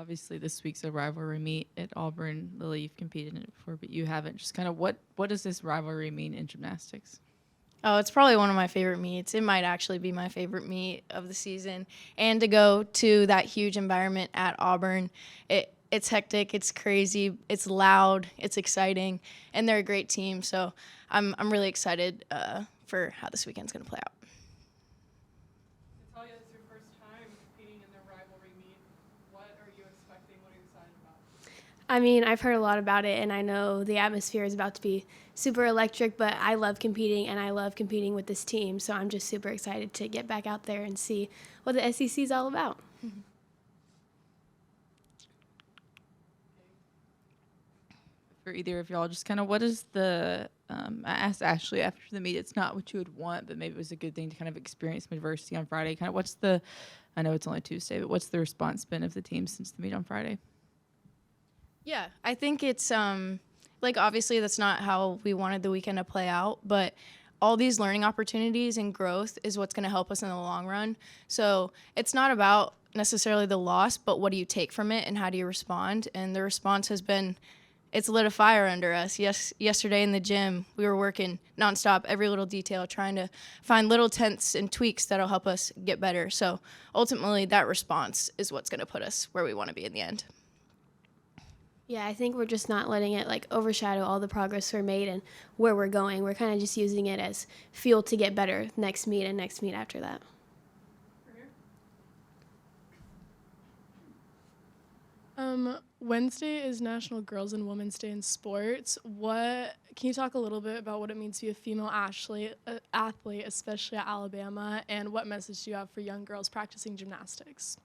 Obviously, this week's a rivalry meet at Auburn. Lilly, you've competed in it before, but you haven't. Just kind of what does this rivalry mean in gymnastics? Oh, it's probably one of my favorite meets. It might actually be my favorite meet of the season. And to go to that huge environment at Auburn, it's hectic, it's crazy, it's loud, it's exciting, and they're a great team. So I'm really excited for how this weekend's going to play out. Natalia, it's your first time competing in the rivalry meet. What are you expecting? What are you excited about? I mean, I've heard a lot about it, and I know the atmosphere is about to be super electric, but I love competing, and I love competing with this team, so I'm just super excited to get back out there and see what the SEC is all about. For either of y'all, just kind of what is the I asked Ashley after the meet, it's not what you would want, but maybe it was a good thing to kind of experience some adversity on Friday. Kind of what's the, I know it's only Tuesday, but what's the response been of the team since the meet on Friday? Yeah, I think it's like obviously that's not how we wanted the weekend to play out, but all these learning opportunities and growth is what's going to help us in the long run. So it's not about necessarily the loss, but what do you take from it and how do you respond? And the response has been, it's lit a fire under us. Yesterday in the gym, we were working nonstop, every little detail, trying to find little tenths and tweaks that'll help us get better. So ultimately, that response is what's going to put us where we want to be in the end. Yeah, I think we're just not letting it overshadow all the progress we're made and where we're going. We're kind of just using it as fuel to get better next meet and next meet after that. Wednesday is National Girls and Women's Day in Sports. Can you talk a little bit about what it means to be a female athlete, especially at Alabama, and what message do you have for young girls practicing gymnastics?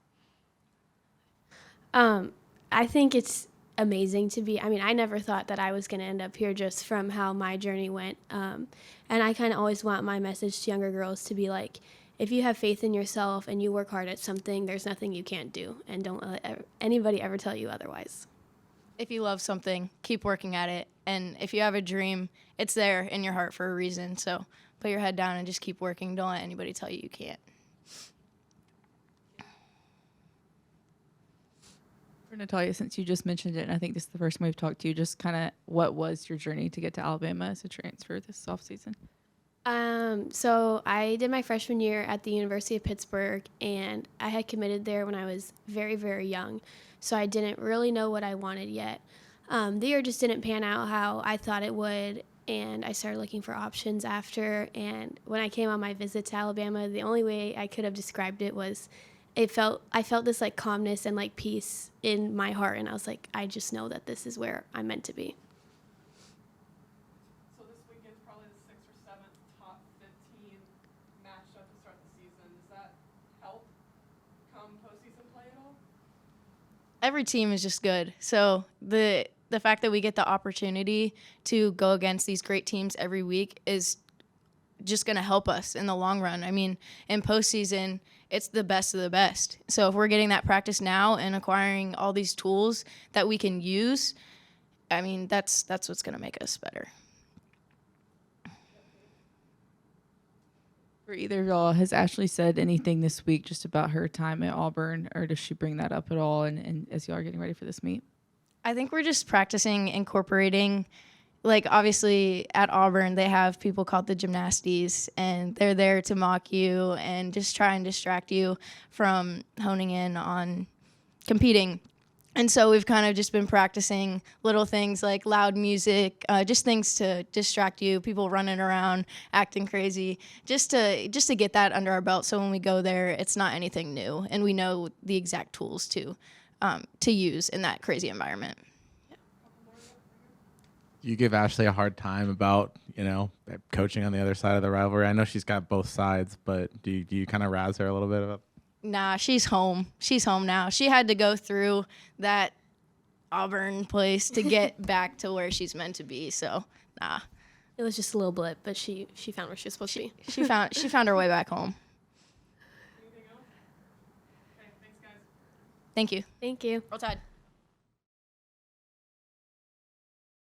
I think it's amazing to be, I never thought that I was going to end up here just from how my journey went. And I kind of always want my message to younger girls to be like, if you have faith in yourself and you work hard at something, there's nothing you can't do. And don't let anybody ever tell you otherwise. If you love something, keep working at it. And if you have a dream, it's there in your heart for a reason. So put your head down and just keep working. Don't let anybody tell you you can't. For Natalia, since you just mentioned it, and I think this is the first time we've talked to you, just kind of what was your journey to get to Alabama as a transfer this offseason? So I did my freshman year at the University of Pittsburgh, and I had committed there when I was very, very young. So I didn't really know what I wanted yet. The year just didn't pan out how I thought it would, and I started looking for options after. And when I came on my visit to Alabama, the only way I could have described it was I felt this calmness and peace in my heart, and I was like, I just know that this is where I'm meant to be. So this weekend's probably the 6th or 7th top 15 matched up to start the season. Does that help come postseason play at all? Every team is just good. So the fact that we get the opportunity to go against these great teams every week is just going to help us in the long run. In postseason, it's the best of the best. So if we're getting that practice now and acquiring all these tools that we can use, that's what's going to make us better. For either of y'all, has Ashley said anything this week just about her time at Auburn, or does she bring that up at all and as y'all are getting ready for this meet? I think we're just practicing incorporating, obviously at Auburn, they have people called the gymnasties, and they're there to mock you and just try and distract you from honing in on competing. And so we've kind of just been practicing little things like loud music, just things to distract you, people running around, acting crazy, just to get that under our belt. So when we go there, it's not anything new, and we know the exact tools to use in that crazy environment. You give Ashley a hard time about, coaching on the other side of the rivalry. I know she's got both sides, but do you kind of razz her a little bit about? Nah, she's home. She's home now. She had to go through that Auburn place to get back to where she's meant to be. So, nah. It was just a little blip, but she found where she was supposed to be. She found her way back home. Anything else? Okay, thanks, guys. Thank you. Thank you. Roll Tide.